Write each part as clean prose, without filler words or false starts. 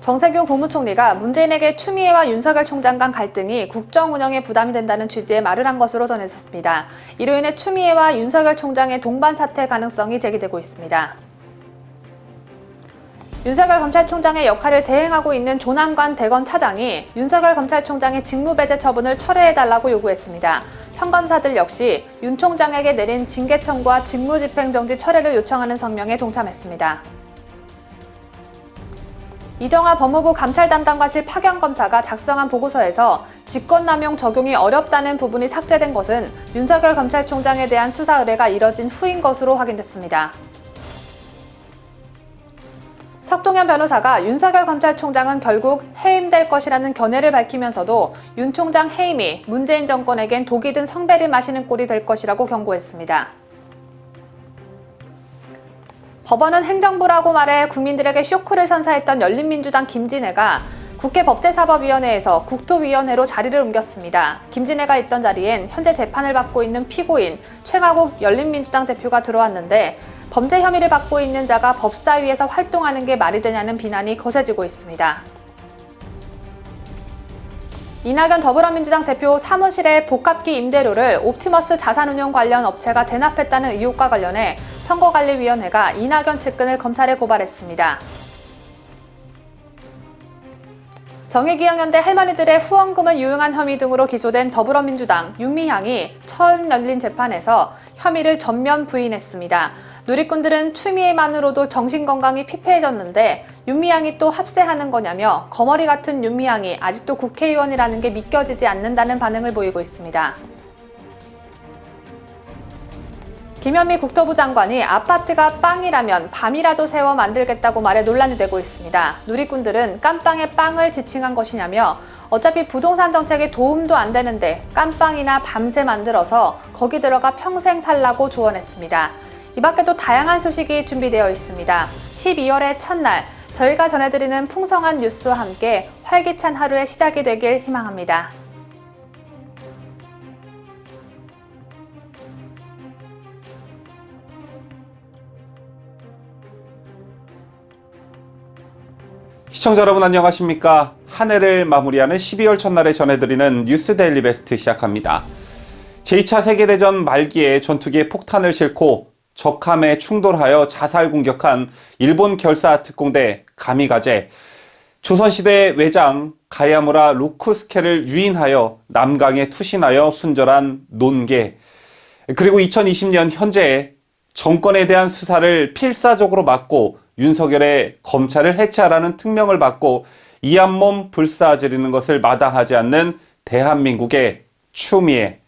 정세균 국무총리가 문재인에게 추미애와 윤석열 총장 간 갈등이 국정 운영에 부담이 된다는 취지의 말을 한 것으로 전해졌습니다. 이로 인해 추미애와 윤석열 총장의 동반 사퇴 가능성이 제기되고 있습니다. 윤석열 검찰총장의 역할을 대행하고 있는 조남관 대검 차장이 윤석열 검찰총장의 직무배제 처분을 철회해달라고 요구했습니다. 평검사들 역시 윤 총장에게 내린 징계 청구와 직무집행정지 철회를 요청하는 성명에 동참했습니다. 이정화 법무부 감찰 담당과실 파견검사가 작성한 보고서에서 직권남용 적용이 어렵다는 부분이 삭제된 것은 윤석열 검찰총장에 대한 수사 의뢰가 이뤄진 후인 것으로 확인됐습니다. 석동현 변호사가 윤석열 검찰총장은 결국 해임될 것이라는 견해를 밝히면서도 윤 총장 해임이 문재인 정권에겐 독이 든 성배를 마시는 꼴이 될 것이라고 경고했습니다. 법원은 행정부라고 말해 국민들에게 쇼크를 선사했던 열린민주당 김진애가 국회 법제사법위원회에서 국토위원회로 자리를 옮겼습니다. 김진애가 있던 자리엔 현재 재판을 받고 있는 피고인 최강욱 열린민주당 대표가 들어왔는데 범죄 혐의를 받고 있는 자가 법사위에서 활동하는 게 말이 되냐는 비난이 거세지고 있습니다. 이낙연 더불어민주당 대표 사무실의 복합기 임대료를 옵티머스 자산운용 관련 업체가 대납했다는 의혹과 관련해 선거관리위원회가 이낙연 측근을 검찰에 고발했습니다. 정의기억연대 할머니들의 후원금을 유용한 혐의 등으로 기소된 더불어민주당 윤미향이 처음 열린 재판에서 혐의를 전면 부인했습니다. 누리꾼들은 추미애만으로도 정신건강이 피폐해졌는데 윤미향이 또 합세하는 거냐며 거머리 같은 윤미향이 아직도 국회의원이라는 게 믿겨지지 않는다는 반응을 보이고 있습니다. 김현미 국토부 장관이 아파트가 빵이라면 밤이라도 새워 만들겠다고 말해 논란이 되고 있습니다. 누리꾼들은 깜빵에 빵을 지칭한 것이냐며 어차피 부동산 정책에 도움도 안 되는데 깜빵이나 밤새 만들어서 거기 들어가 평생 살라고 조언했습니다. 이 밖에도 다양한 소식이 준비되어 있습니다. 12월의 첫날, 저희가 전해드리는 풍성한 뉴스와 함께 활기찬 하루의 시작이 되길 희망합니다. 시청자 여러분 안녕하십니까? 한 해를 마무리하는 12월 첫날에 전해드리는 뉴스 데일리 베스트 시작합니다. 제2차 세계대전 말기에 전투기에 폭탄을 싣고 적함에 충돌하여 자살 공격한 일본 결사 특공대 가미가제, 조선시대 외장 가야무라 로쿠스케를 유인하여 남강에 투신하여 순절한 논개, 그리고 2020년 현재 정권에 대한 수사를 필사적으로 막고 윤석열의 검찰을 해체하라는 특명을 받고 이한몸 불사지르는 것을 마다하지 않는 대한민국의 추미애.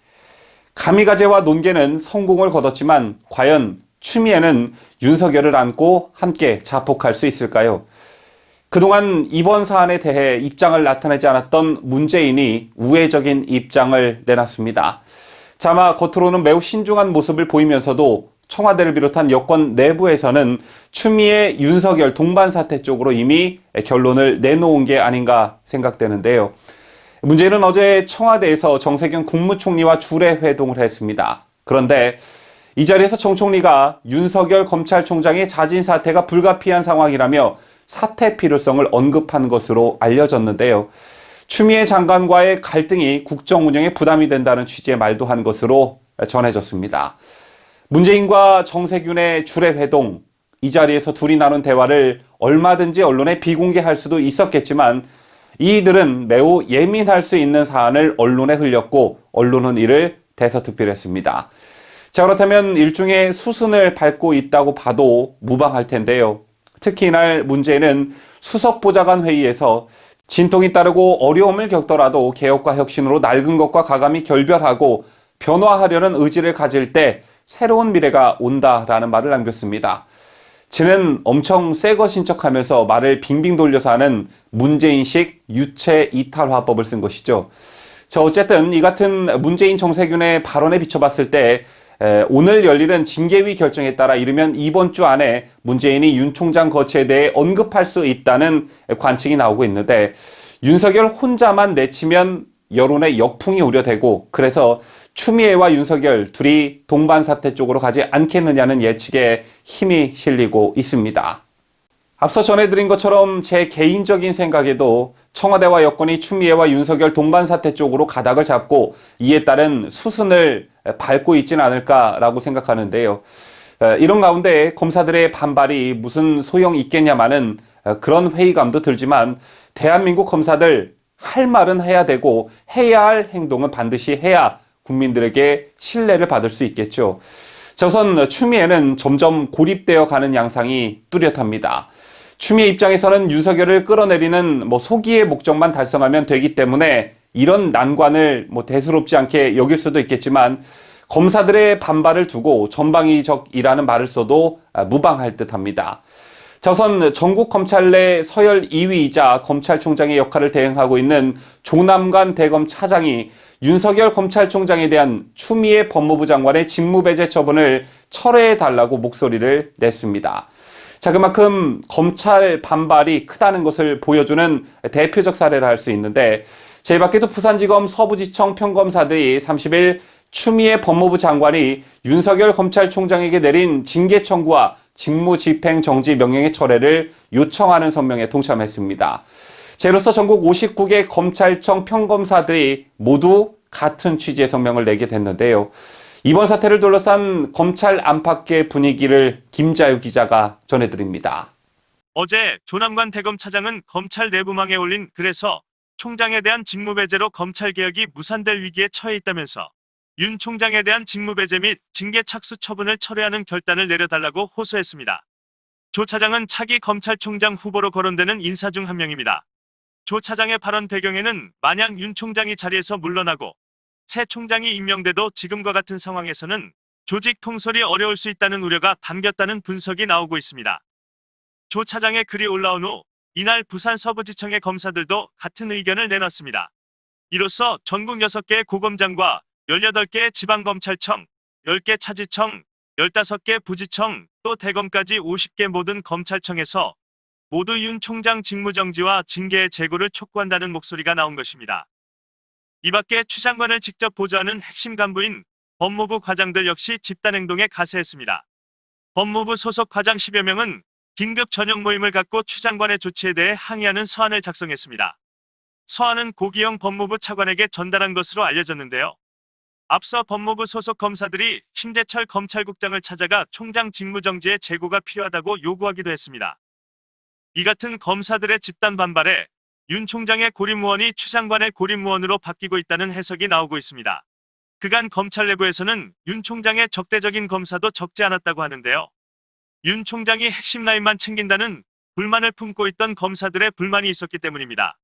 가미가제와 논개는 성공을 거뒀지만 과연 추미애는 윤석열을 안고 함께 자폭할 수 있을까요? 그동안 이번 사안에 대해 입장을 나타내지 않았던 문재인이 우회적인 입장을 내놨습니다. 차마 겉으로는 매우 신중한 모습을 보이면서도 청와대를 비롯한 여권 내부에서는 추미애, 윤석열 동반 사태 쪽으로 이미 결론을 내놓은 게 아닌가 생각되는데요. 문제는 어제 청와대에서 정세균 국무총리와 주례 회동을 했습니다. 그런데 이 자리에서 정 총리가 윤석열 검찰총장의 자진 사퇴가 불가피한 상황이라며 사퇴 필요성을 언급한 것으로 알려졌는데요. 추미애 장관과의 갈등이 국정 운영에 부담이 된다는 취지의 말도 한 것으로 전해졌습니다. 문재인과 정세균의 주례 회동, 이 자리에서 둘이 나눈 대화를 얼마든지 언론에 비공개할 수도 있었겠지만 이들은 매우 예민할 수 있는 사안을 언론에 흘렸고 언론은 이를 대서특필했습니다. 자, 그렇다면 일종의 수순을 밟고 있다고 봐도 무방할 텐데요. 특히 이날 문재인은 수석보좌관 회의에서 진통이 따르고 어려움을 겪더라도 개혁과 혁신으로 낡은 것과 가감히 결별하고 변화하려는 의지를 가질 때 새로운 미래가 온다라는 말을 남겼습니다. 쟤는 엄청 새 것인 척하면서 말을 빙빙 돌려서 하는 문재인식 유체 이탈 화법을 쓴 것이죠. 자, 어쨌든 이 같은 문재인 정세균의 발언에 비춰봤을 때 오늘 열리는 징계위 결정에 따라 이르면 이번 주 안에 문재인이 윤 총장 거취에 대해 언급할 수 있다는 관측이 나오고 있는데 윤석열 혼자만 내치면 여론의 역풍이 우려되고 그래서 추미애와 윤석열 둘이 동반 사태 쪽으로 가지 않겠느냐는 예측에 힘이 실리고 있습니다. 앞서 전해드린 것처럼 제 개인적인 생각에도 청와대와 여권이 추미애와 윤석열 동반 사태 쪽으로 가닥을 잡고 이에 따른 수순을 밟고 있지는 않을까라고 생각하는데요. 이런 가운데 검사들의 반발이 무슨 소용이 있겠냐마는 그런 회의감도 들지만 대한민국 검사들 할 말은 해야 되고 해야 할 행동은 반드시 해야 국민들에게 신뢰를 받을 수 있겠죠. 우선 추미애는 점점 고립되어 가는 양상이 뚜렷합니다. 추미애 입장에서는 윤석열을 끌어내리는 소기의 목적만 달성하면 되기 때문에 이런 난관을 대수롭지 않게 여길 수도 있겠지만 검사들의 반발을 두고 전방위적이라는 말을 써도 무방할 듯합니다. 우선 전국 검찰 내 서열 2위이자 검찰총장의 역할을 대행하고 있는 조남관 대검 차장이 윤석열 검찰총장에 대한 추미애 법무부 장관의 직무배제 처분을 철회해달라고 목소리를 냈습니다. 그만큼 검찰 반발이 크다는 것을 보여주는 대표적 사례라 할 수 있는데 이 밖에도 부산지검 서부지청 평검사들이 30일 추미애 법무부 장관이 윤석열 검찰총장에게 내린 징계 청구와 직무집행 정지 명령의 철회를 요청하는 성명에 동참했습니다. 이로써 전국 59개 검찰청 평검사들이 모두 같은 취지의 성명을 내게 됐는데요. 이번 사태를 둘러싼 검찰 안팎의 분위기를 김자유 기자가 전해드립니다. 어제 조남관 대검 차장은 검찰 내부망에 올린 글에서 총장에 대한 직무배제로 검찰개혁이 무산될 위기에 처해 있다면서 윤 총장에 대한 직무배제 및 징계 착수 처분을 철회하는 결단을 내려달라고 호소했습니다. 조 차장은 차기 검찰총장 후보로 거론되는 인사 중 한 명입니다. 조 차장의 발언 배경에는 만약 윤 총장이 자리에서 물러나고 새 총장이 임명돼도 지금과 같은 상황에서는 조직 통솔이 어려울 수 있다는 우려가 담겼다는 분석이 나오고 있습니다. 조 차장의 글이 올라온 후 이날 부산 서부지청의 검사들도 같은 의견을 내놨습니다. 이로써 전국 6개 고검장과 18개 지방검찰청, 10개 차지청, 15개 부지청, 또 대검까지 50개 모든 검찰청에서 모두 윤 총장 직무정지와 징계의 재고를 촉구한다는 목소리가 나온 것입니다. 이 밖에 추 장관을 직접 보좌하는 핵심 간부인 법무부 과장들 역시 집단행동에 가세했습니다. 법무부 소속 과장 10여 명은 긴급 저녁 모임을 갖고 추 장관의 조치에 대해 항의하는 서한을 작성했습니다. 서한은 고기영 법무부 차관에게 전달한 것으로 알려졌는데요. 앞서 법무부 소속 검사들이 심재철 검찰국장을 찾아가 총장 직무정지의 재고가 필요하다고 요구하기도 했습니다. 이 같은 검사들의 집단 반발에 윤 총장의 고립무원이 추 장관의 고립무원으로 바뀌고 있다는 해석이 나오고 있습니다. 그간 검찰 내부에서는 윤 총장의 적대적인 검사도 적지 않았다고 하는데요. 윤 총장이 핵심 라인만 챙긴다는 불만을 품고 있던 검사들의 불만이 있었기 때문입니다.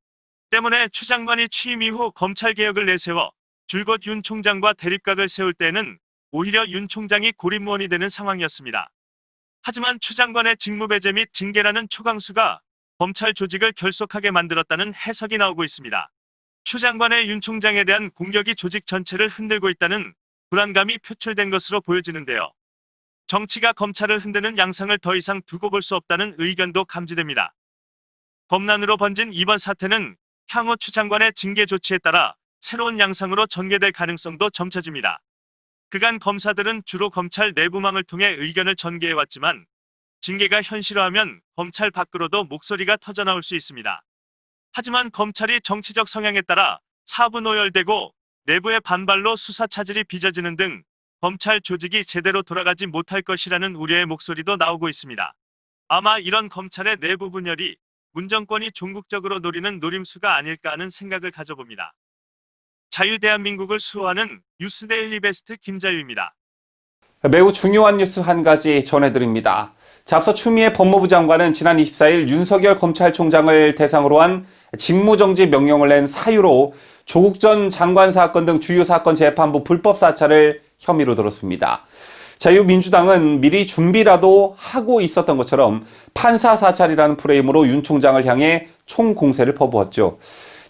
때문에 추 장관이 취임 이후 검찰개혁을 내세워 줄곧 윤 총장과 대립각을 세울 때에는 오히려 윤 총장이 고립무원이 되는 상황이었습니다. 하지만 추 장관의 직무배제 및 징계라는 초강수가 검찰 조직을 결속하게 만들었다는 해석이 나오고 있습니다. 추 장관의 윤 총장에 대한 공격이 조직 전체를 흔들고 있다는 불안감이 표출된 것으로 보여지는데요. 정치가 검찰을 흔드는 양상을 더 이상 두고 볼 수 없다는 의견도 감지됩니다. 검난으로 번진 이번 사태는 향후 추 장관의 징계 조치에 따라 새로운 양상으로 전개될 가능성도 점쳐집니다. 그간 검사들은 주로 검찰 내부망을 통해 의견을 전개해왔지만 징계가 현실화하면 검찰 밖으로도 목소리가 터져나올 수 있습니다. 하지만 검찰이 정치적 성향에 따라 사부 노열되고 내부의 반발로 수사 차질이 빚어지는 등 검찰 조직이 제대로 돌아가지 못할 것이라는 우려의 목소리도 나오고 있습니다. 아마 이런 검찰의 내부 분열이 문정권이 종국적으로 노리는 노림수가 아닐까 하는 생각을 가져봅니다. 자유대한민국을 수호하는 뉴스데일리 베스트 김자유입니다. 매우 중요한 뉴스 한 가지 전해드립니다. 앞서 추미애 법무부 장관은 지난 24일 윤석열 검찰총장을 대상으로 한 직무정지 명령을 낸 사유로 조국 전 장관 사건 등 주요 사건 재판부 불법 사찰을 혐의로 들었습니다. 자유민주당은 미리 준비라도 하고 있었던 것처럼 판사 사찰이라는 프레임으로 윤 총장을 향해 총공세를 퍼부었죠.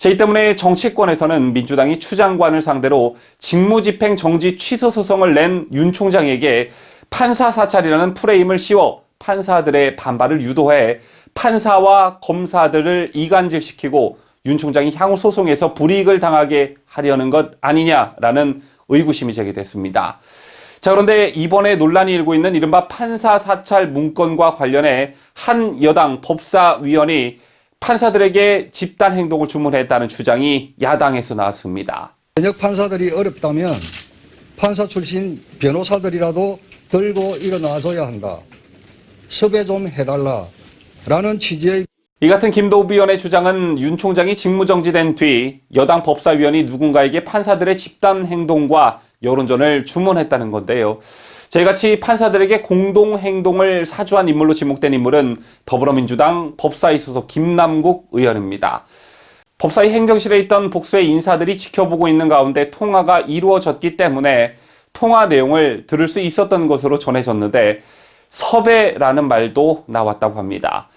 이 때문에 정치권에서는 민주당이 추 장관을 상대로 직무집행 정지 취소 소송을 낸 윤 총장에게 판사 사찰이라는 프레임을 씌워 판사들의 반발을 유도해 판사와 검사들을 이간질시키고 윤 총장이 향후 소송에서 불이익을 당하게 하려는 것 아니냐라는 의구심이 제기됐습니다. 자, 그런데 이번에 논란이 일고 있는 이른바 판사 사찰 문건과 관련해 한 여당 법사위원이 판사들에게 집단 행동을 주문했다는 주장이 야당에서 나왔습니다. 현역 판사들이 어렵다면 판사 출신 변호사들이라도 들고 일어나줘야 한다. 섭외 좀 해달라라는 취지의 이 같은 김도우 위원의 주장은 윤 총장이 직무정지된 뒤 여당 법사위원이 누군가에게 판사들의 집단 행동과 여론전을 주문했다는 건데요. 저희같이 판사들에게 공동행동을 사주한 인물로 지목된 인물은 더불어민주당 법사위 소속 김남국 의원입니다. 법사위 행정실에 있던 복수의 인사들이 지켜보고 있는 가운데 통화가 이루어졌기 때문에 통화 내용을 들을 수 있었던 것으로 전해졌는데 섭외라는 말도 나왔다고 합니다.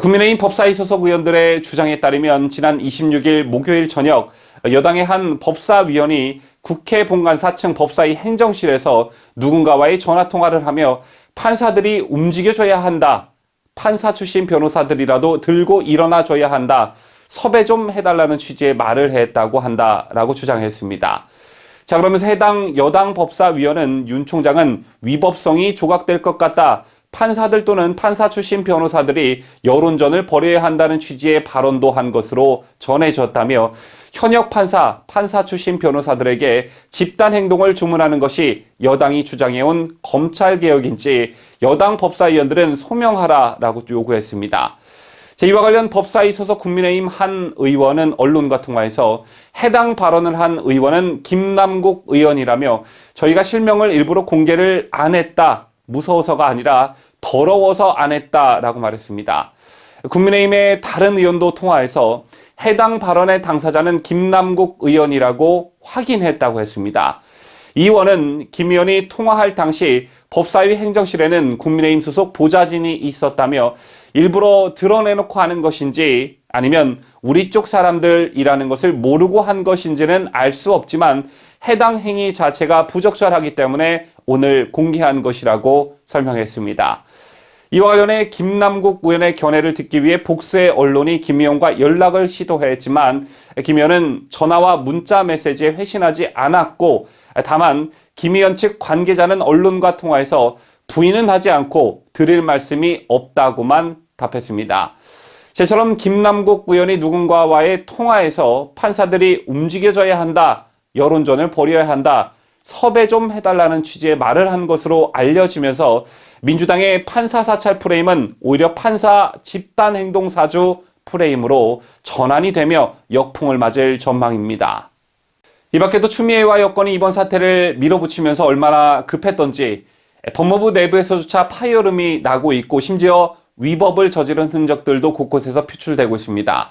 국민의힘 법사위 소속 의원들의 주장에 따르면 지난 26일 목요일 저녁 여당의 한 법사위원이 국회 본관 4층 법사위 행정실에서 누군가와의 전화통화를 하며 판사들이 움직여줘야 한다. 판사 출신 변호사들이라도 들고 일어나줘야 한다. 섭외 좀 해달라는 취지의 말을 했다고 한다라고 주장했습니다. 자, 그러면서 해당 여당 법사위원은 윤 총장은 위법성이 조각될 것 같다. 판사들 또는 판사 출신 변호사들이 여론전을 벌여야 한다는 취지의 발언도 한 것으로 전해졌다며 현역 판사, 판사 출신 변호사들에게 집단 행동을 주문하는 것이 여당이 주장해온 검찰개혁인지 여당 법사위원들은 소명하라라고 요구했습니다. 이와 관련 법사위 소속 국민의힘 한 의원은 언론과 통화에서 해당 발언을 한 의원은 김남국 의원이라며 저희가 실명을 일부러 공개를 안 했다. 무서워서가 아니라 더러워서 안 했다라고 말했습니다. 국민의힘의 다른 의원도 통화해서 해당 발언의 당사자는 김남국 의원이라고 확인했다고 했습니다. 이 의원은 김 의원이 통화할 당시 법사위 행정실에는 국민의힘 소속 보좌진이 있었다며 일부러 드러내놓고 하는 것인지 아니면 우리 쪽 사람들이라는 것을 모르고 한 것인지는 알 수 없지만 해당 행위 자체가 부적절하기 때문에 오늘 공개한 것이라고 설명했습니다. 이와 관련해 김남국 의원의 견해를 듣기 위해 복수의 언론이 김 의원과 연락을 시도했지만 김 의원은 전화와 문자 메시지에 회신하지 않았고 다만 김 의원 측 관계자는 언론과 통화해서 부인은 하지 않고 드릴 말씀이 없다고만 답했습니다. 저처럼 김남국 의원이 누군가와의 통화에서 판사들이 움직여져야 한다, 여론전을 벌여야 한다, 섭외 좀 해달라는 취지의 말을 한 것으로 알려지면서 민주당의 판사 사찰 프레임은 오히려 판사 집단 행동 사주 프레임으로 전환이 되며 역풍을 맞을 전망입니다. 이 밖에도 추미애와 여권이 이번 사태를 밀어붙이면서 얼마나 급했던지 법무부 내부에서조차 파열음이 나고 있고 심지어 위법을 저지른 흔적들도 곳곳에서 표출되고 있습니다.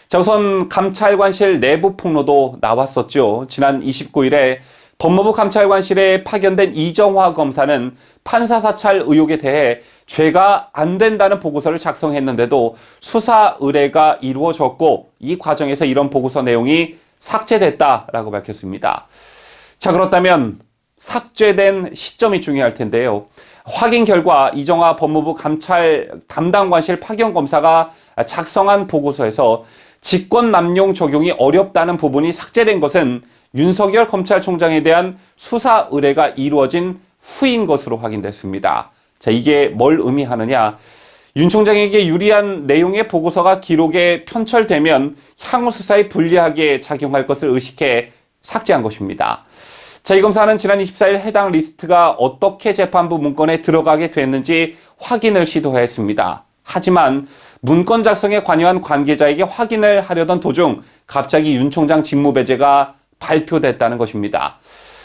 자, 우선 감찰관실 내부 폭로도 나왔었죠. 지난 29일에 법무부 감찰관실에 파견된 이정화 검사는 판사 사찰 의혹에 대해 죄가 안 된다는 보고서를 작성했는데도 수사 의뢰가 이루어졌고 이 과정에서 이런 보고서 내용이 삭제됐다라고 밝혔습니다. 자, 그렇다면 삭제된 시점이 중요할 텐데요. 확인 결과 이정화 법무부 감찰 담당관실 파견 검사가 작성한 보고서에서 직권 남용 적용이 어렵다는 부분이 삭제된 것은 윤석열 검찰총장에 대한 수사 의뢰가 이루어진 후인 것으로 확인됐습니다. 자, 이게 뭘 의미하느냐? 윤 총장에게 유리한 내용의 보고서가 기록에 편철되면 향후 수사에 불리하게 작용할 것을 의식해 삭제한 것입니다. 자, 이 검사는 지난 24일 해당 리스트가 어떻게 재판부 문건에 들어가게 됐는지 확인을 시도했습니다. 하지만 문건 작성에 관여한 관계자에게 확인을 하려던 도중 갑자기 윤 총장 직무배제가 발표됐다는 것입니다.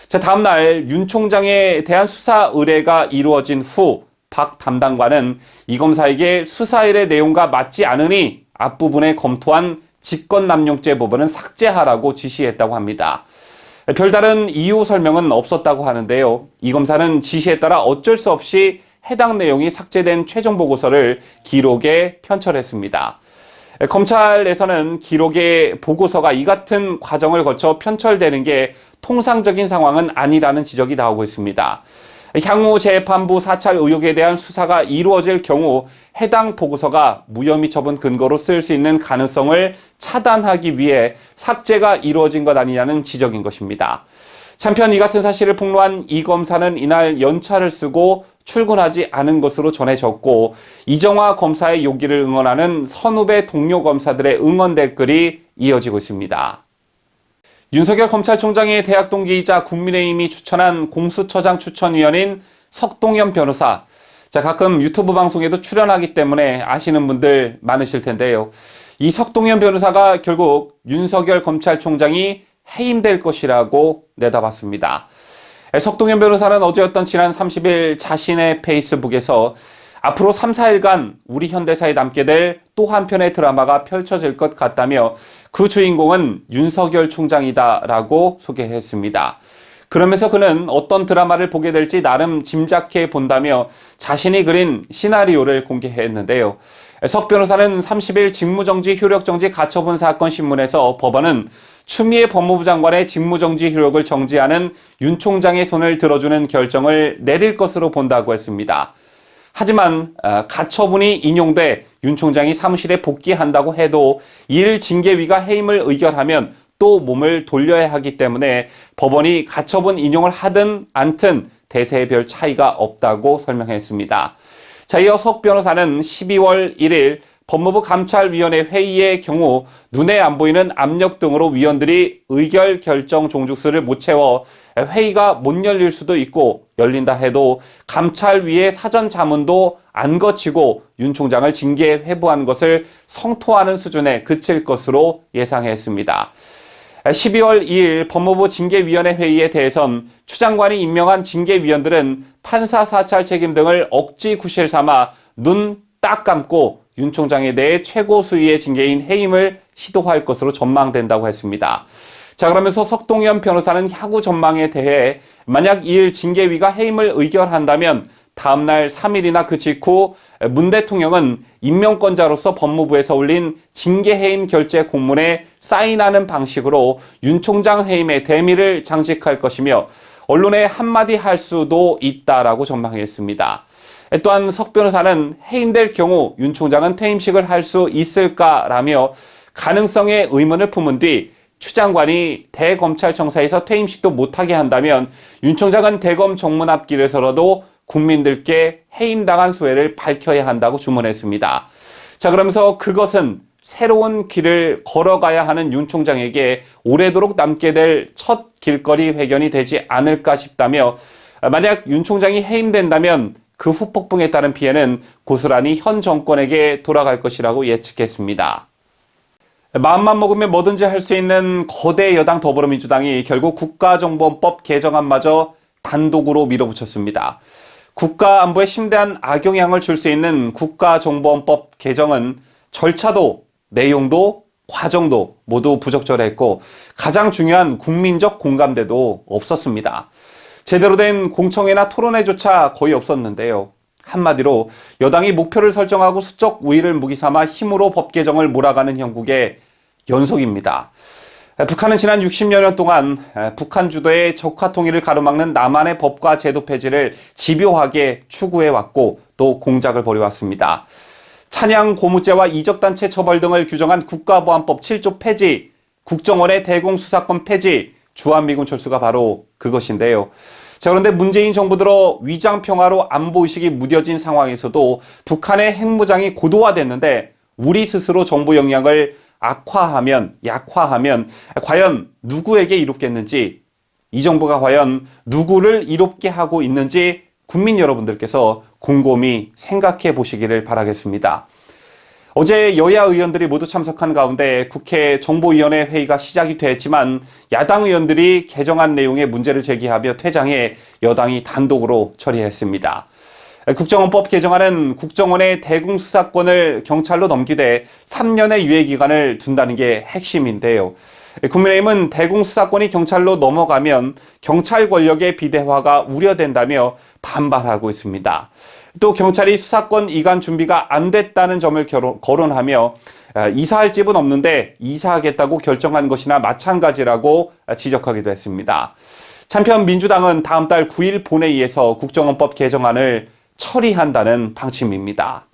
자, 다음 날 윤 총장에 대한 수사 의뢰가 이루어진 후 박 담당관은 이 검사에게 수사 의뢰 내용과 맞지 않으니 앞부분에 검토한 직권남용죄 부분은 삭제하라고 지시했다고 합니다. 별다른 이유 설명은 없었다고 하는데요. 이 검사는 지시에 따라 어쩔 수 없이 해당 내용이 삭제된 최종 보고서를 기록에 편철했습니다. 검찰에서는 기록의 보고서가 이 같은 과정을 거쳐 편철되는 게 통상적인 상황은 아니라는 지적이 나오고 있습니다. 향후 재판부 사찰 의혹에 대한 수사가 이루어질 경우 해당 보고서가 무혐의 처분 근거로 쓰일 수 있는 가능성을 차단하기 위해 삭제가 이루어진 것 아니냐는 지적인 것입니다. 한편 이 같은 사실을 폭로한 이 검사는 이날 연차를 쓰고 출근하지 않은 것으로 전해졌고, 이정화 검사의 요기를 응원하는 선후배 동료 검사들의 응원 댓글이 이어지고 있습니다. 윤석열 검찰총장의 대학 동기이자 국민의힘이 추천한 공수처장 추천위원인 석동현 변호사. 가끔 유튜브 방송에도 출연하기 때문에 아시는 분들 많으실 텐데요. 이 석동현 변호사가 결국 윤석열 검찰총장이 해임될 것이라고 내다봤습니다. 석동현 변호사는 어제였던 지난 30일 자신의 페이스북에서 앞으로 3, 4일간 우리 현대사에 남게 될 또 한편의 드라마가 펼쳐질 것 같다며 그 주인공은 윤석열 총장이다라고 소개했습니다. 그러면서 그는 어떤 드라마를 보게 될지 나름 짐작해 본다며 자신이 그린 시나리오를 공개했는데요. 석 변호사는 30일 직무정지, 효력정지, 가처분 사건 신문에서 법원은 추미애 법무부 장관의 직무정지 효력을 정지하는 윤 총장의 손을 들어주는 결정을 내릴 것으로 본다고 했습니다. 하지만 가처분이 인용돼 윤 총장이 사무실에 복귀한다고 해도 이를 징계위가 해임을 의결하면 또 몸을 돌려야 하기 때문에 법원이 가처분 인용을 하든 않든 대세에 별 차이가 없다고 설명했습니다. 이어 석 변호사는 12월 1일 법무부 감찰위원회 회의의 경우 눈에 안 보이는 압력 등으로 위원들이 의결 결정 종족수를 못 채워 회의가 못 열릴 수도 있고, 열린다 해도 감찰위의 사전 자문도 안 거치고 윤 총장을 징계 회부한 것을 성토하는 수준에 그칠 것으로 예상했습니다. 12월 2일 법무부 징계위원회 회의에 대해선 추 장관이 임명한 징계위원들은 판사 사찰 책임 등을 억지 구실 삼아 눈 딱 감고 윤 총장에 대해 최고 수위의 징계인 해임을 시도할 것으로 전망된다고 했습니다. 그러면서 석동현 변호사는 향후 전망에 대해 만약 2일 징계위가 해임을 의결한다면 다음날 3일이나 그 직후 문 대통령은 임명권자로서 법무부에서 올린 징계 해임 결재 공문에 사인하는 방식으로 윤 총장 해임의 대미를 장식할 것이며 언론에 한마디 할 수도 있다라고 전망했습니다. 또한 석 변호사는 해임될 경우 윤 총장은 퇴임식을 할 수 있을까라며 가능성에 의문을 품은 뒤 추 장관이 대검찰청사에서 퇴임식도 못하게 한다면 윤 총장은 대검 정문 앞길에서라도 국민들께 해임당한 소회를 밝혀야 한다고 주문했습니다. 그러면서 그것은 새로운 길을 걸어가야 하는 윤 총장에게 오래도록 남게 될 첫 길거리 회견이 되지 않을까 싶다며, 만약 윤 총장이 해임된다면 그 후 폭풍에 따른 피해는 고스란히 현 정권에게 돌아갈 것이라고 예측했습니다. 마음만 먹으면 뭐든지 할 수 있는 거대 여당 더불어민주당이 결국 국가정보원법 개정안마저 단독으로 밀어붙였습니다. 국가안보에 심대한 악영향을 줄 수 있는 국가정보원법 개정은 절차도 내용도 과정도 모두 부적절했고 가장 중요한 국민적 공감대도 없었습니다. 제대로 된 공청회나 토론회조차 거의 없었는데요. 한마디로 여당이 목표를 설정하고 수적 우위를 무기 삼아 힘으로 법 개정을 몰아가는 형국의 연속입니다. 북한은 지난 60여 년 동안 북한 주도의 적화 통일을 가로막는 남한의 법과 제도 폐지를 집요하게 추구해왔고 또 공작을 벌여왔습니다. 찬양 고무죄와 이적단체 처벌 등을 규정한 국가보안법 7조 폐지, 국정원의 대공수사권 폐지, 주한미군 철수가 바로 그것인데요. 그런데 문재인 정부 들어 위장평화로 안보의식이 무뎌진 상황에서도 북한의 핵무장이 고도화됐는데 우리 스스로 정보 역량을 악화하면, 약화하면 과연 누구에게 이롭겠는지, 이 정부가 과연 누구를 이롭게 하고 있는지 국민 여러분들께서 곰곰이 생각해 보시기를 바라겠습니다. 어제 여야 의원들이 모두 참석한 가운데 국회 정보위원회 회의가 시작이 됐지만 야당 의원들이 개정안 내용에 문제를 제기하며 퇴장해 여당이 단독으로 처리했습니다. 국정원법 개정안은 국정원의 대공수사권을 경찰로 넘기되 3년의 유예기간을 둔다는 게 핵심인데요. 국민의힘은 대공수사권이 경찰로 넘어가면 경찰 권력의 비대화가 우려된다며 반발하고 있습니다. 또 경찰이 수사권 이관 준비가 안 됐다는 점을 거론하며 이사할 집은 없는데 이사하겠다고 결정한 것이나 마찬가지라고 지적하기도 했습니다. 한편 민주당은 다음 달 9일 본회의에서 국정원법 개정안을 처리한다는 방침입니다.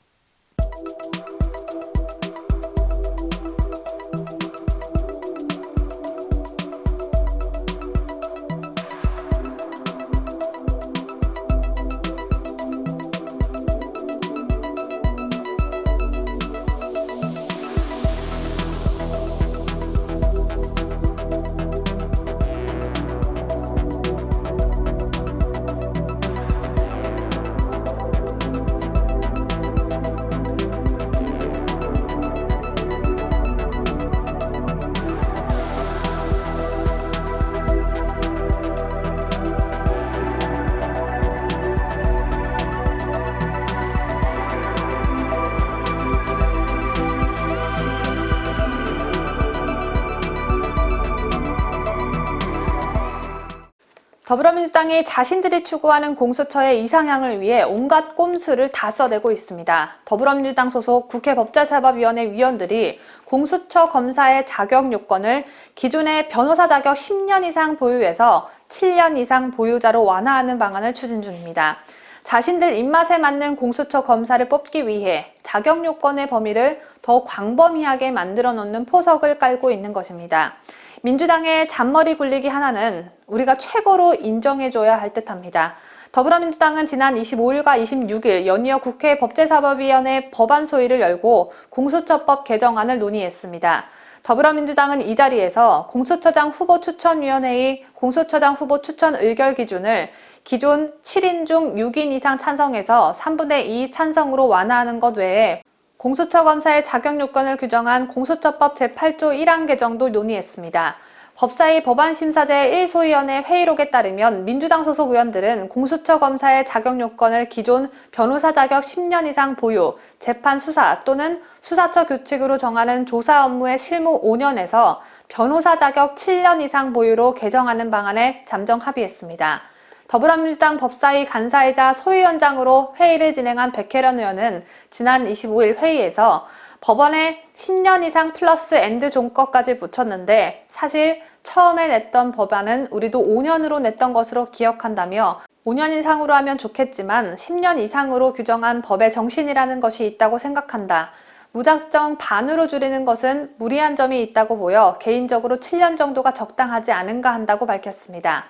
더불어민주당이 자신들이 추구하는 공수처의 이상향을 위해 온갖 꼼수를 다 써대고 있습니다. 더불어민주당 소속 국회 법제사법위원회 위원들이 공수처 검사의 자격 요건을 기존의 변호사 자격 10년 이상 보유에서 7년 이상 보유자로 완화하는 방안을 추진 중입니다. 자신들 입맛에 맞는 공수처 검사를 뽑기 위해 자격 요건의 범위를 더 광범위하게 만들어 놓는 포석을 깔고 있는 것입니다. 민주당의 잔머리 굴리기 하나는 우리가 최고로 인정해줘야 할 듯합니다. 더불어민주당은 지난 25일과 26일 연이어 국회 법제사법위원회 법안 소위를 열고 공수처법 개정안을 논의했습니다. 더불어민주당은 이 자리에서 공수처장 후보 추천위원회의 공수처장 후보 추천 의결 기준을 기존 7인 중 6인 이상 찬성에서 3분의 2 찬성으로 완화하는 것 외에 공수처 검사의 자격 요건을 규정한 공수처법 제8조 1항 개정도 논의했습니다. 법사위 법안심사제 1소위원회 회의록에 따르면 민주당 소속 의원들은 공수처 검사의 자격 요건을 기존 변호사 자격 10년 이상 보유, 재판 수사 또는 수사처 규칙으로 정하는 조사 업무의 실무 5년에서 변호사 자격 7년 이상 보유로 개정하는 방안에 잠정 합의했습니다. 더불어민주당 법사위 간사이자 소위원장으로 회의를 진행한 백혜련 의원은 지난 25일 회의에서 법원에 10년 이상 플러스 엔드 종거까지 붙였는데 사실 처음에 냈던 법안은 우리도 5년으로 냈던 것으로 기억한다며 5년 이상으로 하면 좋겠지만 10년 이상으로 규정한 법의 정신이라는 것이 있다고 생각한다. 무작정 반으로 줄이는 것은 무리한 점이 있다고 보여 개인적으로 7년 정도가 적당하지 않은가 한다고 밝혔습니다.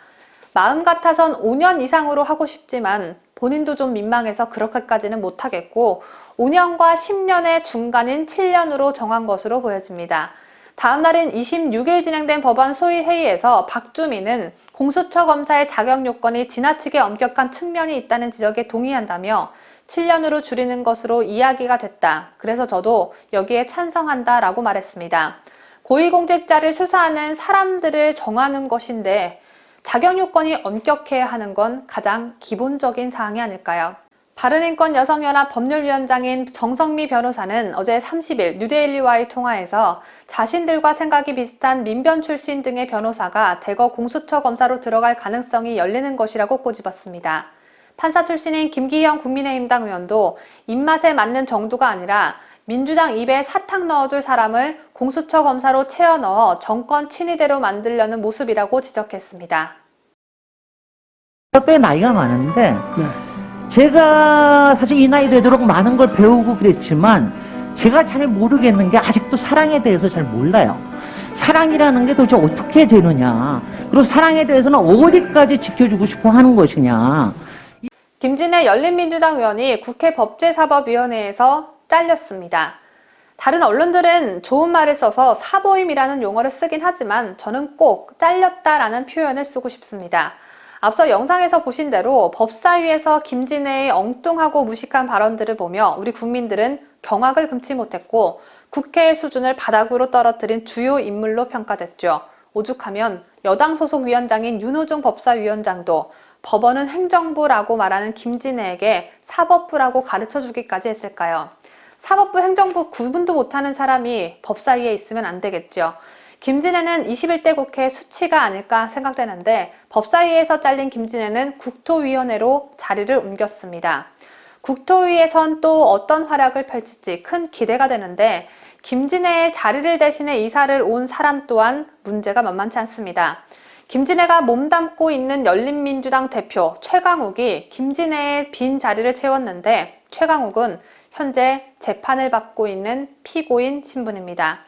마음 같아선 5년 이상으로 하고 싶지만 본인도 좀 민망해서 그렇게까지는 못하겠고 5년과 10년의 중간인 7년으로 정한 것으로 보여집니다. 다음 날인 26일 진행된 법안 소위 회의에서 박주민은 공수처 검사의 자격 요건이 지나치게 엄격한 측면이 있다는 지적에 동의한다며 7년으로 줄이는 것으로 이야기가 됐다. 그래서 저도 여기에 찬성한다 라고 말했습니다. 고위공직자를 수사하는 사람들을 정하는 것인데 자격 요건이 엄격해야 하는 건 가장 기본적인 사항이 아닐까요? 바른인권 여성연합 법률위원장인 정성미 변호사는 어제 30일 뉴데일리와의 통화에서 자신들과 생각이 비슷한 민변 출신 등의 변호사가 대거 공수처 검사로 들어갈 가능성이 열리는 것이라고 꼬집었습니다. 판사 출신인 김기현 국민의힘당 의원도 입맛에 맞는 정도가 아니라 민주당 입에 사탕 넣어줄 사람을 공수처 검사로 채워 넣어 정권 친위대로 만들려는 모습이라고 지적했습니다. 꽤 나이가 많은데 제가 사실 이 나이 되도록 많은 걸 배우고 그랬지만 제가 잘 모르겠는 게 아직도 사랑에 대해서 잘 몰라요. 사랑이라는 게 도대체 어떻게 되느냐, 그리고 사랑에 대해서는 어디까지 지켜주고 싶어 하는 것이냐. 김진애 열린민주당 의원이 국회 법제사법위원회에서 잘렸습니다. 다른 언론들은 좋은 말을 써서 사보임이라는 용어를 쓰긴 하지만 저는 꼭 잘렸다라는 표현을 쓰고 싶습니다. 앞서 영상에서 보신 대로 법사위에서 김진애의 엉뚱하고 무식한 발언들을 보며 우리 국민들은 경악을 금치 못했고 국회의 수준을 바닥으로 떨어뜨린 주요 인물로 평가됐죠. 오죽하면 여당 소속 위원장인 윤호중 법사위원장도 법원은 행정부라고 말하는 김진애에게 사법부라고 가르쳐주기까지 했을까요? 사법부 행정부 구분도 못하는 사람이 법사위에 있으면 안 되겠죠. 김진애는 21대 국회 수치가 아닐까 생각되는데 법사위에서 잘린 김진애는 국토위원회로 자리를 옮겼습니다. 국토위에선 또 어떤 활약을 펼칠지 큰 기대가 되는데 김진애의 자리를 대신해 이사를 온 사람 또한 문제가 만만치 않습니다. 김진애가 몸담고 있는 열린민주당 대표 최강욱이 김진애의 빈 자리를 채웠는데 최강욱은 현재 재판을 받고 있는 피고인 신분입니다.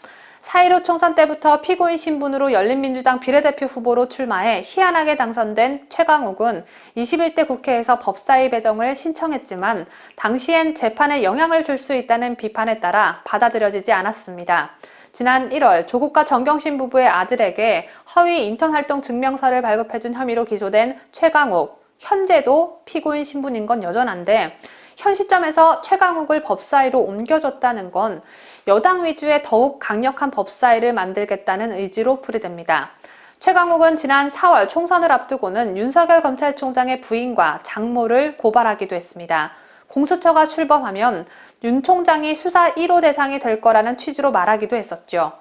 4.15 총선 때부터 피고인 신분으로 열린민주당 비례대표 후보로 출마해 희한하게 당선된 최강욱은 21대 국회에서 법사위 배정을 신청했지만 당시엔 재판에 영향을 줄 수 있다는 비판에 따라 받아들여지지 않았습니다. 지난 1월 조국과 정경심 부부의 아들에게 허위 인턴 활동 증명서를 발급해준 혐의로 기소된 최강욱, 현재도 피고인 신분인 건 여전한데 현 시점에서 최강욱을 법사위로 옮겨줬다는 건 여당 위주의 더욱 강력한 법사위를 만들겠다는 의지로 풀이됩니다. 최강욱은 지난 4월 총선을 앞두고는 윤석열 검찰총장의 부인과 장모를 고발하기도 했습니다. 공수처가 출범하면 윤 총장이 수사 1호 대상이 될 거라는 취지로 말하기도 했었죠.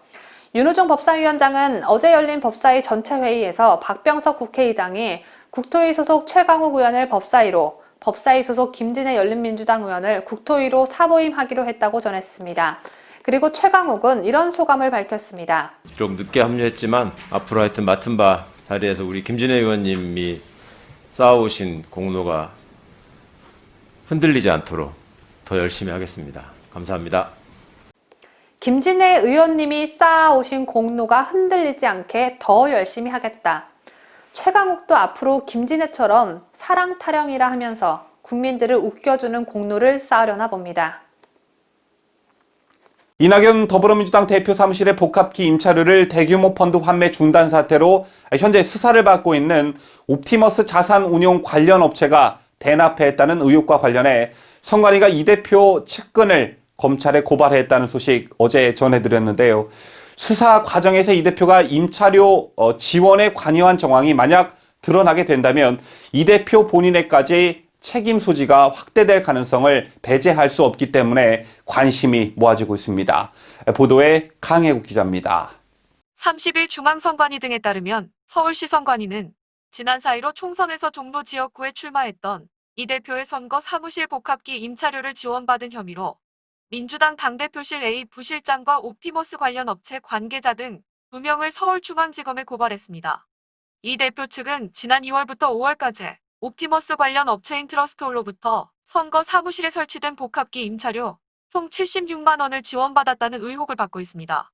윤호중 법사위원장은 어제 열린 법사위 전체 회의에서 박병석 국회의장이 국토위 소속 최강욱 의원을 법사위로, 법사위 소속 김진애 열린민주당 의원을 국토위로 사보임하기로 했다고 전했습니다. 그리고 최강욱은 이런 소감을 밝혔습니다. 좀 늦게 합류했지만 앞으로 하여튼 맡은 바 자리에서 우리 김진애 의원님이 쌓아오신 공로가 흔들리지 않도록 더 열심히 하겠습니다. 감사합니다. 김진애 의원님이 쌓아오신 공로가 흔들리지 않게 더 열심히 하겠다. 최강욱도 앞으로 김진애처럼 사랑 타령이라 하면서 국민들을 웃겨주는 공로를 쌓으려나 봅니다. 이낙연 더불어민주당 대표 사무실의 복합기 임차료를 대규모 펀드 환매 중단 사태로 현재 수사를 받고 있는 옵티머스 자산운용 관련 업체가 대납했다는 의혹과 관련해 선관위가 이 대표 측근을 검찰에 고발했다는 소식 어제 전해드렸는데요. 수사 과정에서 이 대표가 임차료 지원에 관여한 정황이 만약 드러나게 된다면 이 대표 본인에까지 책임 소지가 확대될 가능성을 배제할 수 없기 때문에 관심이 모아지고 있습니다. 보도에 강혜국 기자입니다. 30일 중앙선관위 등에 따르면 서울시 선관위는 지난 4.15 총선에서 종로 지역구에 출마했던 이 대표의 선거 사무실 복합기 임차료를 지원받은 혐의로 민주당 당대표실 A 부실장과 옵티머스 관련 업체 관계자 등 2명을 서울중앙지검에 고발했습니다. 이 대표 측은 지난 2월부터 5월까지 옵티머스 관련 업체인 트러스트홀로부터 선거 사무실에 설치된 복합기 임차료 총 76만 원을 지원받았다는 의혹을 받고 있습니다.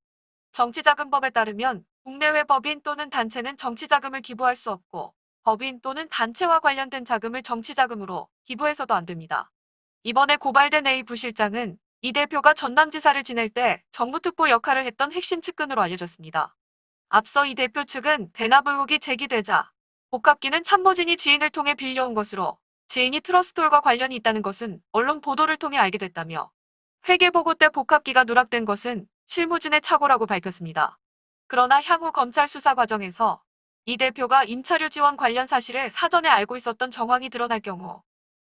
정치자금법에 따르면 국내외 법인 또는 단체는 정치자금을 기부할 수 없고 법인 또는 단체와 관련된 자금을 정치자금으로 기부해서도 안 됩니다. 이번에 고발된 A 부실장은 이 대표가 전남지사를 지낼 때 정무특보 역할을 했던 핵심 측근으로 알려졌습니다. 앞서 이 대표 측은 대납 의혹이 제기되자 복합기는 참모진이 지인을 통해 빌려온 것으로 지인이 트러스트홀과 관련이 있다는 것은 언론 보도를 통해 알게 됐다며 회계보고 때 복합기가 누락된 것은 실무진의 착오라고 밝혔습니다. 그러나 향후 검찰 수사 과정에서 이 대표가 임차료 지원 관련 사실을 사전에 알고 있었던 정황이 드러날 경우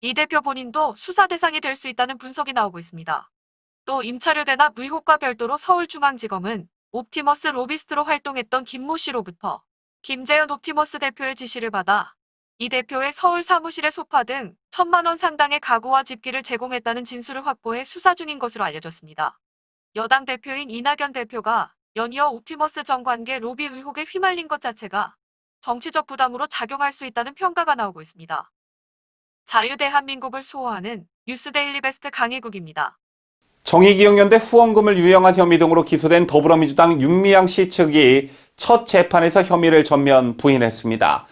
이 대표 본인도 수사 대상이 될 수 있다는 분석이 나오고 있습니다. 또 임차료 대납 의혹과 별도로 서울중앙지검은 옵티머스 로비스트로 활동했던 김모 씨로부터 김재현 옵티머스 대표의 지시를 받아 이 대표의 서울 사무실의 소파 등 1,000만 원 상당의 가구와 집기를 제공했다는 진술을 확보해 수사 중인 것으로 알려졌습니다. 여당 대표인 이낙연 대표가 연이어 옵티머스 정관계 로비 의혹에 휘말린 것 자체가 정치적 부담으로 작용할 수 있다는 평가가 나오고 있습니다. 자유대한민국을 수호하는 뉴스데일리베스트 강희국입니다. 정의기억연대 후원금을 유용한 혐의 등으로 기소된 더불어민주당 윤미향 씨 측이 첫 재판에서 혐의를 전면 부인했습니다.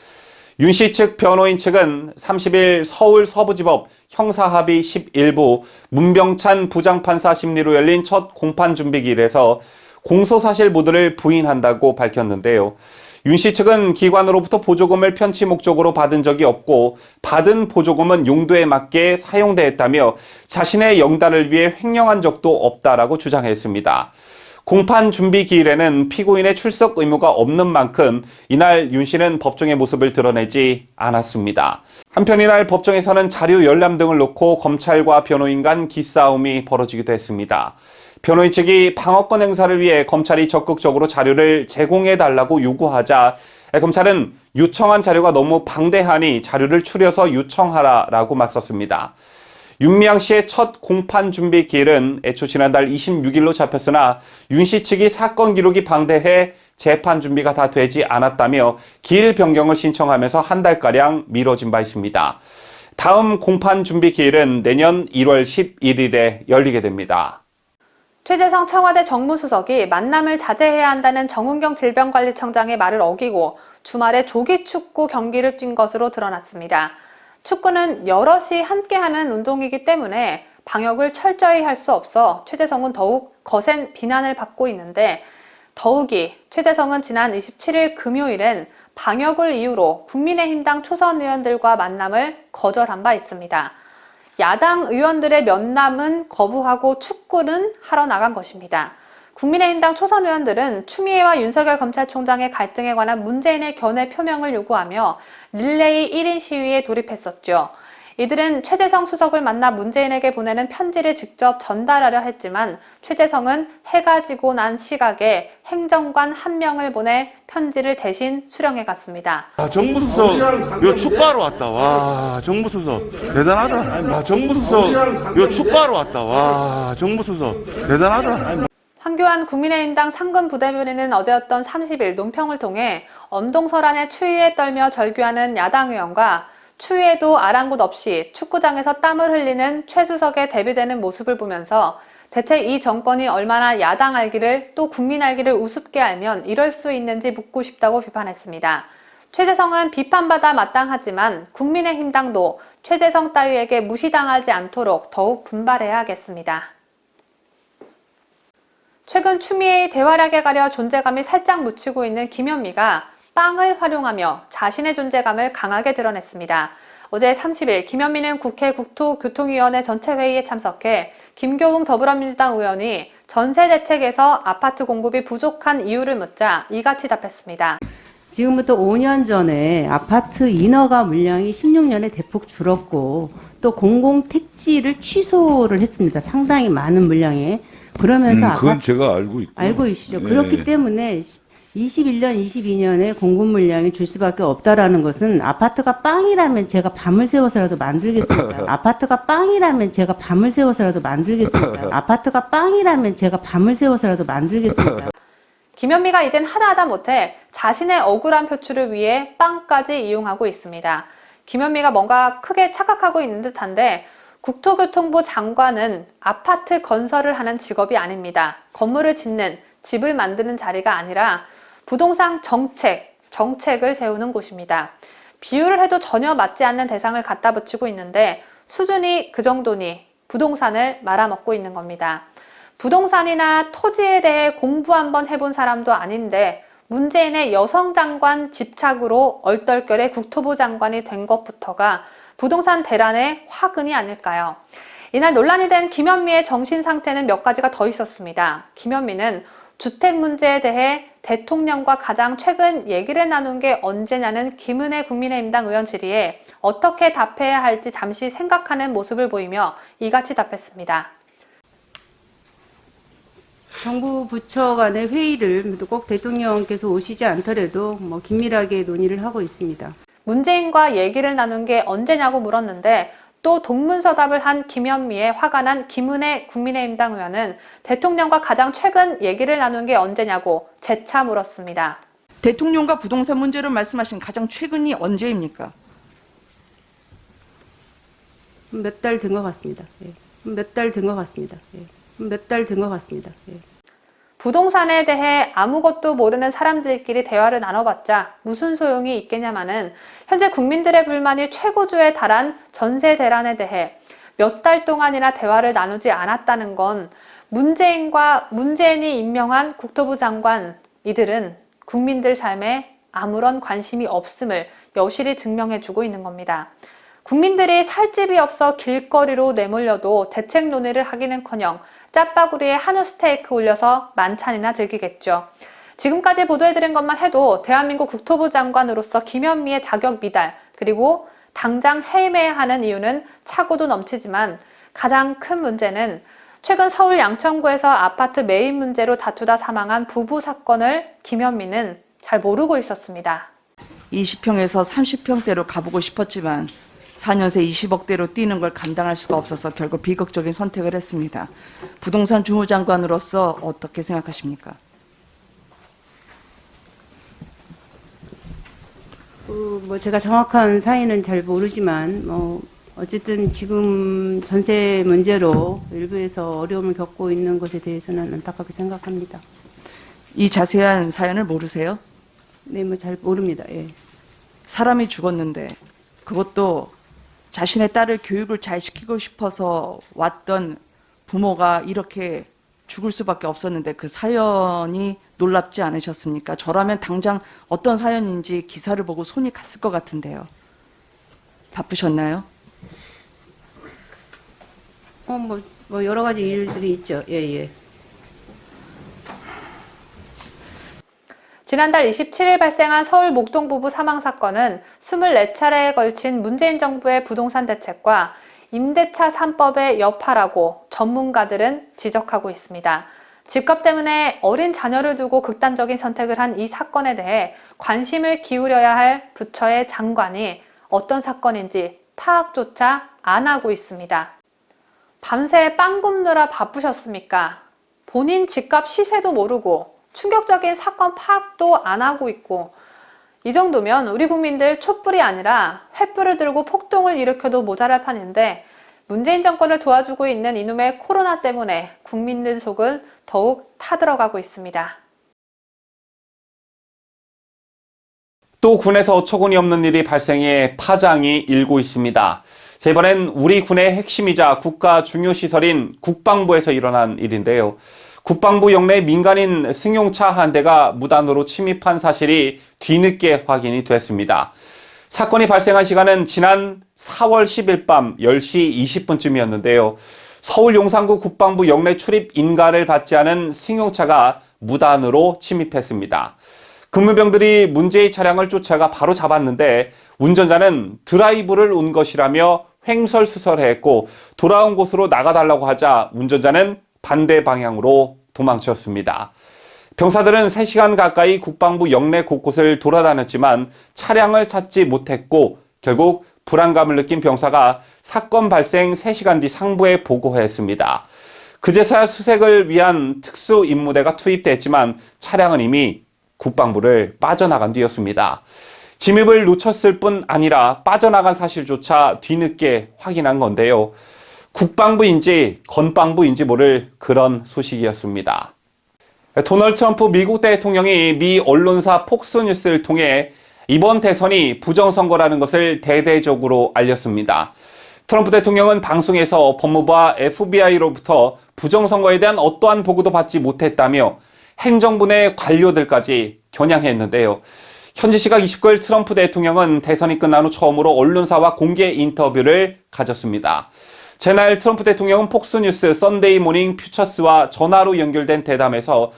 윤 씨 측 변호인 측은 30일 서울 서부지법 형사합의 11부 문병찬 부장판사 심리로 열린 첫 공판준비기일에서 공소사실 모두를 부인한다고 밝혔는데요. 윤 씨 측은 기관으로부터 보조금을 편취 목적으로 받은 적이 없고 받은 보조금은 용도에 맞게 사용되었다며 자신의 영달을 위해 횡령한 적도 없다라고 주장했습니다. 공판 준비 기일에는 피고인의 출석 의무가 없는 만큼 이날 윤 씨는 법정의 모습을 드러내지 않았습니다. 한편 이날 법정에서는 자료 열람 등을 놓고 검찰과 변호인 간 기싸움이 벌어지기도 했습니다. 변호인 측이 방어권 행사를 위해 검찰이 적극적으로 자료를 제공해달라고 요구하자 검찰은 요청한 자료가 너무 방대하니 자료를 추려서 요청하라라고 맞섰습니다. 윤미향 씨의 첫 공판 준비 기일은 애초 지난달 26일로 잡혔으나 윤 씨 측이 사건 기록이 방대해 재판 준비가 다 되지 않았다며 기일 변경을 신청하면서 한 달가량 미뤄진 바 있습니다. 다음 공판 준비 기일은 내년 1월 11일에 열리게 됩니다. 최재성 청와대 정무수석이 만남을 자제해야 한다는 정은경 질병관리청장의 말을 어기고 주말에 조기축구 경기를 뛴 것으로 드러났습니다. 축구는 여럿이 함께하는 운동이기 때문에 방역을 철저히 할 수 없어 최재성은 더욱 거센 비난을 받고 있는데 더욱이 최재성은 지난 27일 금요일엔 방역을 이유로 국민의힘당 초선 의원들과 만남을 거절한 바 있습니다. 야당 의원들의 면담은 거부하고 축구는 하러 나간 것입니다. 국민의힘당 초선 의원들은 추미애와 윤석열 검찰총장의 갈등에 관한 문재인의 견해 표명을 요구하며 릴레이 1인 시위에 돌입했었죠. 이들은 최재성 수석을 만나 문재인에게 보내는 편지를 직접 전달하려 했지만 최재성은 해가 지고 난 시각에 행정관 한 명을 보내 편지를 대신 수령해 갔습니다. 정무수석 요 축구하러 왔다. 와, 정무수석 대단하다. 와, 정무수석 요 축구하러 왔다. 와, 정무수석 대단하다. 황교안 국민의힘당 상근 부대변인은 어제였던 30일 논평을 통해 엄동설안의 추위에 떨며 절규하는 야당 의원과 추위에도 아랑곳 없이 축구장에서 땀을 흘리는 최 수석에 대비되는 모습을 보면서 대체 이 정권이 얼마나 야당 알기를 또 국민 알기를 우습게 알면 이럴 수 있는지 묻고 싶다고 비판했습니다. 최재성은 비판받아 마땅하지만 국민의힘당도 최재성 따위에게 무시당하지 않도록 더욱 분발해야겠습니다. 최근 추미애의 대활약에 가려 존재감이 살짝 묻히고 있는 김현미가 빵을 활용하며 자신의 존재감을 강하게 드러냈습니다. 어제 30일 김현미는 국회 국토교통위원회 전체회의에 참석해 김교웅 더불어민주당 의원이 전세 대책에서 아파트 공급이 부족한 이유를 묻자 이같이 답했습니다. 지금부터 5년 전에 아파트 인허가 물량이 16년에 대폭 줄었고 또 공공택지를 취소를 했습니다. 상당히 많은 물량에. 그러면서 그건 제가 알고 있고. 알고 계시죠. 네. 그렇기 때문에 21년, 22년에 공급 물량이 줄 수밖에 없다라는 것은 아파트가 빵이라면 제가 밤을 새워서라도 만들겠습니다. 아파트가 빵이라면 제가 밤을 새워서라도 만들겠습니다. 아파트가 빵이라면 제가 밤을 새워서라도 만들겠습니다. 김현미가 이젠 하다하다 못해 자신의 억울한 표출을 위해 빵까지 이용하고 있습니다. 김현미가 뭔가 크게 착각하고 있는 듯한데 국토교통부 장관은 아파트 건설을 하는 직업이 아닙니다. 건물을 짓는, 집을 만드는 자리가 아니라 부동산 정책을 세우는 곳입니다. 비유를 해도 전혀 맞지 않는 대상을 갖다 붙이고 있는데 수준이 그 정도니 부동산을 말아먹고 있는 겁니다. 부동산이나 토지에 대해 공부 한번 해본 사람도 아닌데 문재인의 여성 장관 집착으로 얼떨결에 국토부 장관이 된 것부터가 부동산 대란의 화근이 아닐까요? 이날 논란이 된 김현미의 정신 상태는 몇 가지가 더 있었습니다. 김현미는 주택 문제에 대해 대통령과 가장 최근 얘기를 나눈 게 언제냐는 김은혜 국민의힘당 의원 질의에 어떻게 답해야 할지 잠시 생각하는 모습을 보이며 이같이 답했습니다. 정부 부처 간의 회의를 꼭 대통령께서 오시지 않더라도 긴밀하게 논의를 하고 있습니다. 문재인과 얘기를 나눈 게 언제냐고 물었는데 또 동문서답을 한 김현미에 화가 난 김은혜 국민의힘당 의원은 대통령과 가장 최근 얘기를 나눈 게 언제냐고 재차 물었습니다. 대통령과 부동산 문제로 말씀하신 가장 최근이 언제입니까? 몇 달 된 것 같습니다. 몇 달 된 것 같습니다. 몇 달 된 것 같습니다. 부동산에 대해 아무것도 모르는 사람들끼리 대화를 나눠봤자 무슨 소용이 있겠냐마는 현재 국민들의 불만이 최고조에 달한 전세 대란에 대해 몇 달 동안이나 대화를 나누지 않았다는 건 문재인이 임명한 국토부 장관 이들은 국민들 삶에 아무런 관심이 없음을 여실히 증명해주고 있는 겁니다. 국민들이 살 집이 없어 길거리로 내몰려도 대책 논의를 하기는커녕 짜파구리에 한우 스테이크 올려서 만찬이나 즐기겠죠. 지금까지 보도해드린 것만 해도 대한민국 국토부 장관으로서 김현미의 자격 미달 그리고 당장 해임해야 하는 이유는 차고도 넘치지만 가장 큰 문제는 최근 서울 양천구에서 아파트 매입 문제로 다투다 사망한 부부 사건을 김현미는 잘 모르고 있었습니다. 20평에서 30평대로 가보고 싶었지만 4년새 20억대로 뛰는 걸 감당할 수가 없어서 결국 비극적인 선택을 했습니다. 부동산 주무장관으로서 어떻게 생각하십니까? 제가 정확한 사인은 잘 모르지만 어쨌든 지금 전세 문제로 일부에서 어려움을 겪고 있는 것에 대해서는 안타깝게 생각합니다. 이 자세한 사연을 모르세요? 네, 잘 모릅니다. 예. 사람이 죽었는데 그것도 자신의 딸을 교육을 잘 시키고 싶어서 왔던 부모가 이렇게 죽을 수밖에 없었는데 그 사연이 놀랍지 않으셨습니까? 저라면 당장 어떤 사연인지 기사를 보고 손이 갔을 것 같은데요. 바쁘셨나요? 여러 가지 일들이 있죠. 예. 지난달 27일 발생한 서울 목동 부부 사망 사건은 24차례에 걸친 문재인 정부의 부동산 대책과 임대차 3법의 여파라고 전문가들은 지적하고 있습니다. 집값 때문에 어린 자녀를 두고 극단적인 선택을 한 이 사건에 대해 관심을 기울여야 할 부처의 장관이 어떤 사건인지 파악조차 안 하고 있습니다. 밤새 빵 굽느라 바쁘셨습니까? 본인 집값 시세도 모르고 충격적인 사건 파악도 안 하고 있고, 이 정도면 우리 국민들 촛불이 아니라 횃불을 들고 폭동을 일으켜도 모자랄 판인데, 문재인 정권을 도와주고 있는 이놈의 코로나 때문에 국민들 속은 더욱 타들어가고 있습니다. 또 군에서 어처구니 없는 일이 발생해 파장이 일고 있습니다. 자, 이번엔 우리 군의 핵심이자 국가 중요시설인 국방부에서 일어난 일인데요. 국방부 영내 민간인 승용차 한 대가 무단으로 침입한 사실이 뒤늦게 확인이 됐습니다. 사건이 발생한 시간은 지난 4월 10일 밤 10시 20분쯤이었는데요. 서울 용산구 국방부 영내 출입 인가를 받지 않은 승용차가 무단으로 침입했습니다. 근무병들이 문제의 차량을 쫓아가 바로 잡았는데 운전자는 드라이브를 온 것이라며 횡설수설했고 돌아온 곳으로 나가달라고 하자 운전자는 반대 방향으로 도망쳤습니다. 병사들은 3시간 가까이 국방부 영내 곳곳을 돌아다녔지만 차량을 찾지 못했고 결국 불안감을 느낀 병사가 사건 발생 3시간 뒤 상부에 보고했습니다. 그제서야 수색을 위한 특수 임무대가 투입됐지만 차량은 이미 국방부를 빠져나간 뒤였습니다. 진입을 놓쳤을 뿐 아니라 빠져나간 사실조차 뒤늦게 확인한 건데요. 국방부인지 건방부인지 모를 그런 소식이었습니다. 도널드 트럼프 미국 대통령이 미 언론사 폭스뉴스를 통해 이번 대선이 부정선거라는 것을 대대적으로 알렸습니다. 트럼프 대통령은 방송에서 법무부와 FBI로부터 부정선거에 대한 어떠한 보고도 받지 못했다며 행정부 내 관료들까지 겨냥했는데요. 현지 시각 29일 트럼프 대통령은 대선이 끝난 후 처음으로 언론사와 공개 인터뷰를 가졌습니다. 제날 트럼프 대통령은 폭스뉴스 썬데이 모닝 퓨처스와 전화로 연결된 대담에서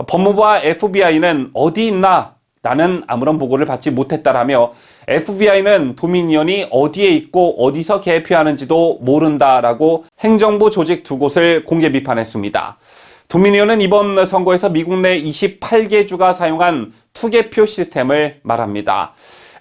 법무부와 FBI는 어디 있나? 나는 아무런 보고를 받지 못했다라며 FBI는 도미니언이 어디에 있고 어디서 개표하는지도 모른다라고 행정부 조직 두 곳을 공개 비판했습니다. 도미니언은 이번 선거에서 미국 내 28개 주가 사용한 투개표 시스템을 말합니다.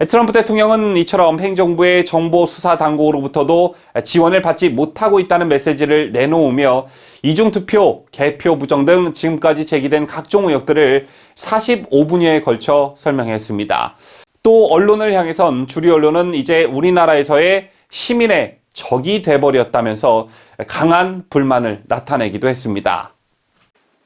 트럼프 대통령은 이처럼 행정부의 정보 수사 당국으로부터도 지원을 받지 못하고 있다는 메시지를 내놓으며 이중투표, 개표 부정 등 지금까지 제기된 각종 의혹들을 45분여에 걸쳐 설명했습니다. 또 언론을 향해선 주류 언론은 이제 우리나라에서의 시민의 적이 돼버렸다면서 강한 불만을 나타내기도 했습니다.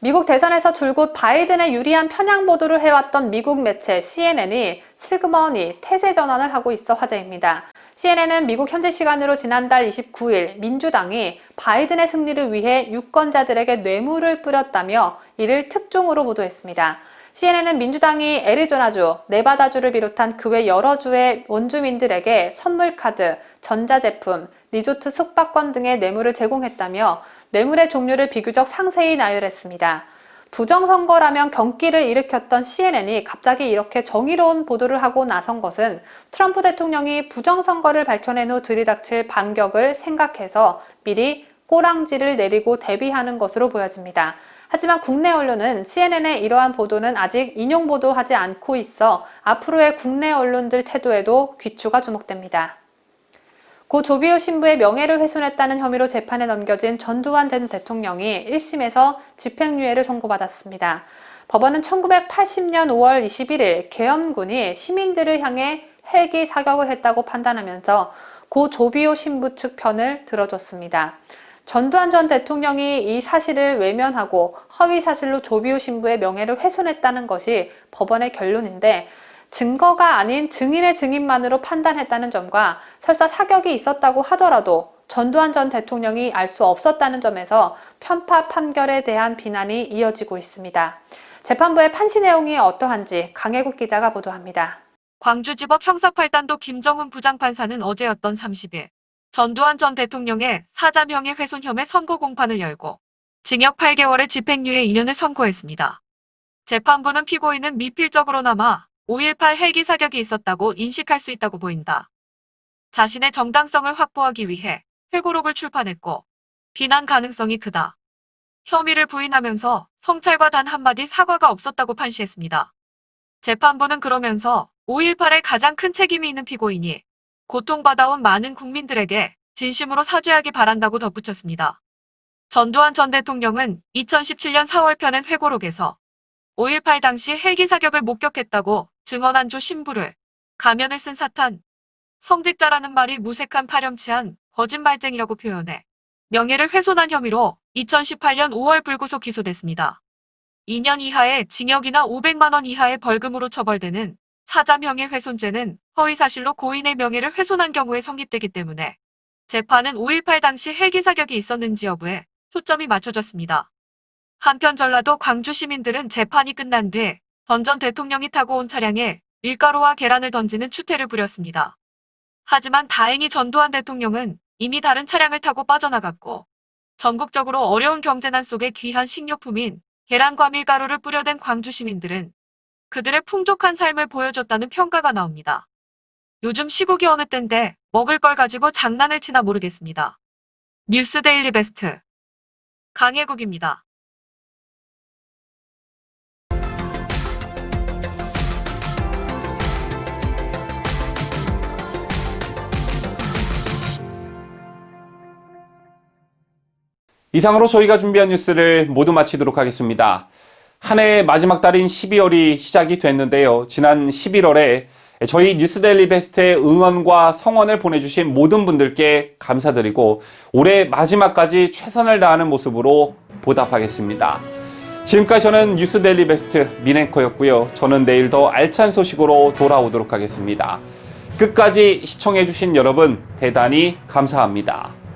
미국 대선에서 줄곧 바이든에 유리한 편향 보도를 해왔던 미국 매체 CNN이 슬그머니 태세 전환을 하고 있어 화제입니다. CNN은 미국 현지 시간으로 지난달 29일 민주당이 바이든의 승리를 위해 유권자들에게 뇌물을 뿌렸다며 이를 특종으로 보도했습니다. CNN은 민주당이 애리조나주, 네바다주를 비롯한 그 외 여러 주의 원주민들에게 선물 카드, 전자제품, 리조트 숙박권 등의 뇌물을 제공했다며 뇌물의 종류를 비교적 상세히 나열했습니다. 부정선거라면 경기를 일으켰던 CNN이 갑자기 이렇게 정의로운 보도를 하고 나선 것은 트럼프 대통령이 부정선거를 밝혀낸 후 들이닥칠 반격을 생각해서 미리 꼬랑지를 내리고 대비하는 것으로 보여집니다. 하지만 국내 언론은 CNN의 이러한 보도는 아직 인용 보도하지 않고 있어 앞으로의 국내 언론들 태도에도 귀추가 주목됩니다. 고 조비오 신부의 명예를 훼손했다는 혐의로 재판에 넘겨진 전두환 전 대통령이 1심에서 집행유예를 선고받았습니다. 법원은 1980년 5월 21일 계엄군이 시민들을 향해 헬기 사격을 했다고 판단하면서 고 조비오 신부 측 편을 들어줬습니다. 전두환 전 대통령이 이 사실을 외면하고 허위 사실로 조비오 신부의 명예를 훼손했다는 것이 법원의 결론인데 증거가 아닌 증인의 증인만으로 판단했다는 점과 설사 사격이 있었다고 하더라도 전두환 전 대통령이 알 수 없었다는 점에서 편파 판결에 대한 비난이 이어지고 있습니다. 재판부의 판시 내용이 어떠한지 강혜국 기자가 보도합니다. 광주지법 형사8단도 김정훈 부장판사는 어제였던 30일 전두환 전 대통령의 사자 명예훼손 혐의 선고 공판을 열고 징역 8개월의 집행유예 2년을 선고했습니다. 재판부는 피고인은 미필적으로나마 5.18 헬기 사격이 있었다고 인식할 수 있다고 보인다. 자신의 정당성을 확보하기 위해 회고록을 출판했고 비난 가능성이 크다. 혐의를 부인하면서 성찰과 단 한마디 사과가 없었다고 판시했습니다. 재판부는 그러면서 5.18에 가장 큰 책임이 있는 피고인이 고통받아온 많은 국민들에게 진심으로 사죄하기 바란다고 덧붙였습니다. 전두환 전 대통령은 2017년 4월 펴낸 회고록에서 5.18 당시 헬기 사격을 목격했다고 증언한 조 신부를 가면을 쓴 사탄, 성직자라는 말이 무색한 파렴치한 거짓말쟁이라고 표현해 명예를 훼손한 혐의로 2018년 5월 불구속 기소됐습니다. 2년 이하의 징역이나 500만 원 이하의 벌금으로 처벌되는 사자 명예훼손죄는 허위사실로 고인의 명예를 훼손한 경우에 성립되기 때문에 재판은 5.18 당시 헬기 사격이 있었는지 여부에 초점이 맞춰졌습니다. 한편 전라도 광주 시민들은 재판이 끝난 뒤 전 대통령이 타고 온 차량에 밀가루와 계란을 던지는 추태를 부렸습니다. 하지만 다행히 전두환 대통령은 이미 다른 차량을 타고 빠져나갔고 전국적으로 어려운 경제난 속에 귀한 식료품인 계란과 밀가루를 뿌려댄 광주 시민들은 그들의 풍족한 삶을 보여줬다는 평가가 나옵니다. 요즘 시국이 어느 때인데 먹을 걸 가지고 장난을 치나 모르겠습니다. 뉴스데일리 베스트 강혜국입니다. 이상으로 저희가 준비한 뉴스를 모두 마치도록 하겠습니다. 한 해의 마지막 달인 12월이 시작이 됐는데요. 지난 11월에 저희 뉴스데일리 베스트의 응원과 성원을 보내주신 모든 분들께 감사드리고 올해 마지막까지 최선을 다하는 모습으로 보답하겠습니다. 지금까지 저는 뉴스데일리 베스트 민앵커였고요. 저는 내일 더 알찬 소식으로 돌아오도록 하겠습니다. 끝까지 시청해주신 여러분 대단히 감사합니다.